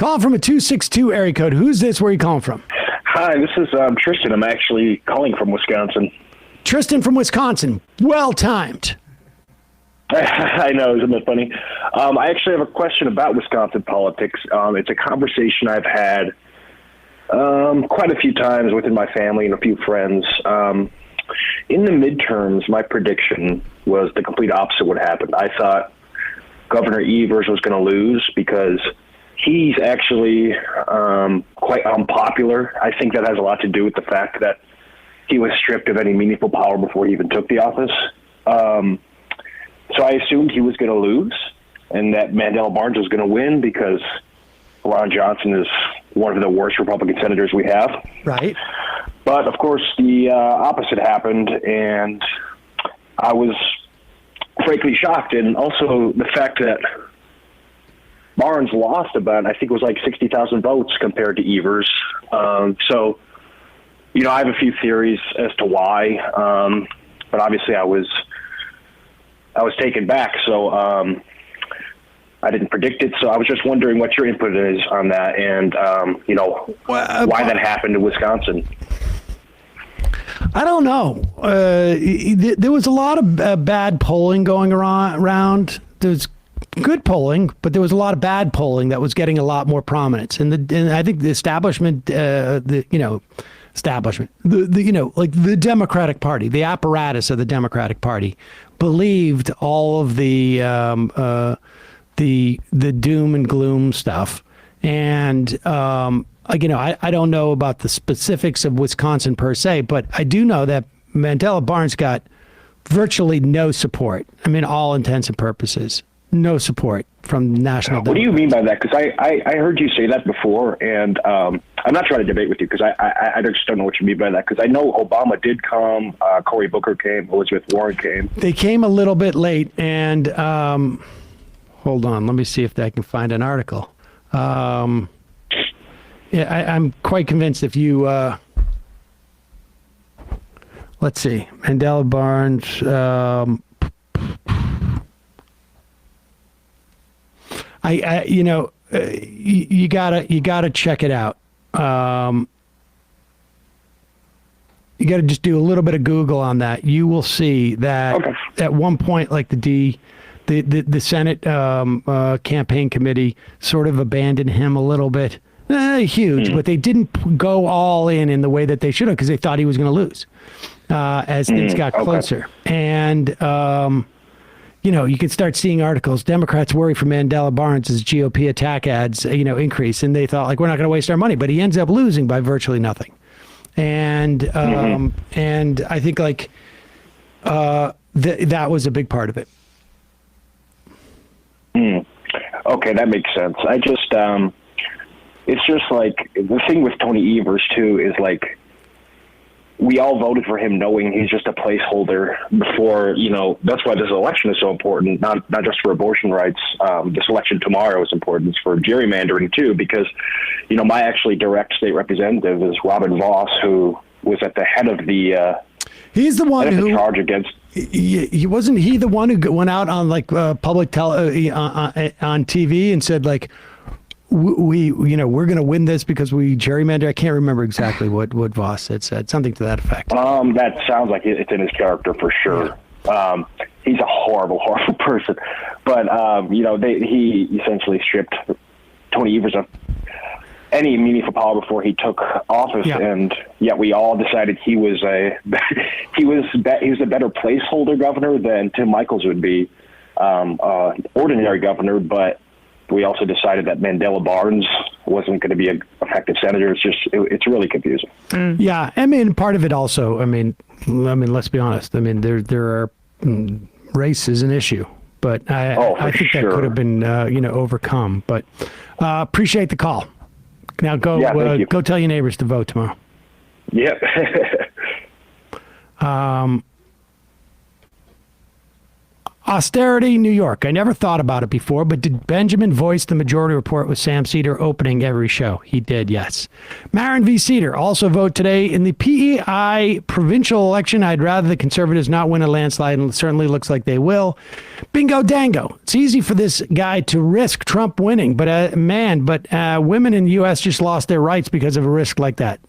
Calling from a 262 area code. Who's this? Where are you calling from? Hi, this is Tristan. I'm actually calling from Wisconsin. Tristan from Wisconsin. Well timed. I know, isn't that funny? I actually have a question about Wisconsin politics. It's a conversation I've had quite a few times within my family and a few friends. In the midterms, my prediction was the complete opposite would happen. I thought Governor Evers was going to lose because he's actually quite unpopular. I think that has a lot to do with the fact that he was stripped of any meaningful power before he even took the office. So I assumed he was going to lose and that Mandela Barnes was going to win because Ron Johnson is one of the worst Republican senators we have. Right. But, of course, the opposite happened, and I was frankly shocked. And also the fact that Barnes lost about, I think it was like 60,000 votes compared to Evers. So, you know, I have a few theories as to why, but obviously I was taken back, so I didn't predict it. So I was just wondering what your input is on that, and you know, why that happened in Wisconsin. I don't know. There was a lot of bad polling going around. There's good polling, but there was a lot of bad polling that was getting a lot more prominence. And I think the establishment, the Democratic Party, the apparatus of the Democratic Party, believed all of the doom and gloom stuff. And I don't know about the specifics of Wisconsin per se, but I do know that Mandela Barnes got virtually no support. I mean, all intents and purposes, no support from national Democrats. What do you mean by that? Because I heard you say that before, and I'm not trying to debate with you because I just don't know what you mean by that. Because I know Obama did come, Cory Booker came, Elizabeth Warren came. They came a little bit late, and hold on, let me see if I can find an article. I'm quite convinced if you, let's see, Mandela Barnes, you gotta check it out. You gotta just do a little bit of Google on that. You will see that at one point, like the Senate campaign committee sort of abandoned him a little bit. Huge, but they didn't go all in the way that they should have because they thought he was going to lose as things got closer. And, you could start seeing articles, Democrats worry for Mandela Barnes as GOP attack ads, increase. And they thought, like, we're not going to waste our money. But he ends up losing by virtually nothing. And and I think, like, that was a big part of it. Okay, that makes sense. I just... it's just like the thing with Tony Evers too is like we all voted for him knowing he's just a placeholder before, that's why this election is so important, not just for abortion rights. This election tomorrow is important for gerrymandering too, because, my actually direct state representative is Robin Voss, who was at the head of the he's the one who charge against. He wasn't he the one who went out on like public on TV and said like, we're going to win this because we gerrymander. I can't remember exactly what Voss had said. Something to that effect. That sounds like it's in his character for sure. Yeah. He's a horrible, horrible person. But, he essentially stripped Tony Evers of any meaningful power before he took office. Yeah. And yet we all decided he was a better placeholder governor than Tim Michels would be, ordinary governor. But we also decided that Mandela Barnes wasn't going to be an effective senator. It's really confusing. Yeah, I mean, part of it also. I mean, let's be honest. I mean, there are race is an issue, but I think that could have been overcome. But appreciate the call. Now go tell your neighbors to vote tomorrow. Yep. Austerity, New York. I never thought about it before, but did Benjamin voice the majority report with Sam Cedar opening every show? He did, yes. Marin v. Cedar. Also vote today in the PEI provincial election. I'd rather the Conservatives not win a landslide, and it certainly looks like they will. Bingo dango. It's easy for this guy to risk Trump winning, but women in the U.S. just lost their rights because of a risk like that.